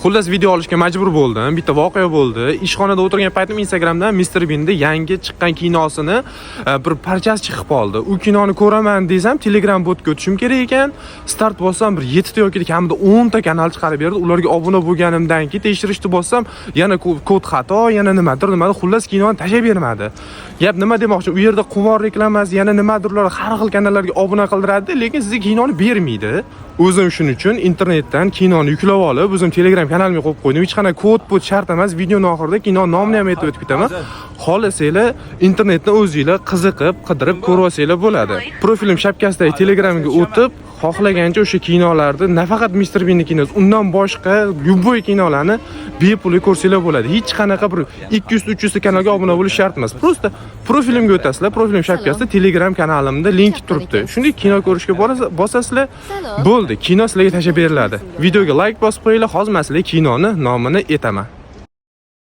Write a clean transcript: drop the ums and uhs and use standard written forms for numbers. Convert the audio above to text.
Xullas video olishga majbur bo'ldim. Bitta voqea bo'ldi. Ishxonada o'tirgan paytim Instagramdan Mr. Bean'da yangi chiqqan kinosini bir parchasi chiqib qoldi. U kinoni ko'raman desam, Telegram botga o'tishim kerak ekan. Start bossam bir 7 ta yoki kamida 10 ta kanal chiqarib berdi. Ularga obuna bo'lganimdan keyin tekshirishni bossam, yana kod xato, yana nimadir. Xullas kinoni tashlab bermadi. Gap nima demoqchi? U yerda quvor reklamasi, yana nimadirlar har xil kanallarga obuna qildiradi, lekin sizga kinoni bermaydi. O'zim shuning uchun internetdan kinoni yuklab olib, o'zim Telegram kanalimga qo'yib qo'ydim. Hech qanday kod shart emas. Videoning oxirida kino nomini ham aytib o'tib ketaman. Xohlasanglar internetdan o'zingizlar qiziqib, qidirib ko'rib olsanglar bo'ladi. Profilim shapkasidagi Telegramga o'tib, xohlagancha o'sha kinolarni, nafaqat Mr. Bean'ning kinosi, undan boshqa любой kinolarni bepul ko'rsanglar bo'ladi. Hech qanaqa bir 200-300 ta kanalga obuna bo'lish shart emas. Prosta profilimga o'tasizlar. Profilim shapkasida Telegram kanalimda link turibdi. Shunday kino ko'rishga bosasizlar, bo'ldi. Kino sizlarga tashlab beriladi. Videoga like bosib qo'yinglar. Hozir men sizlarga kinoni nomini aytaman.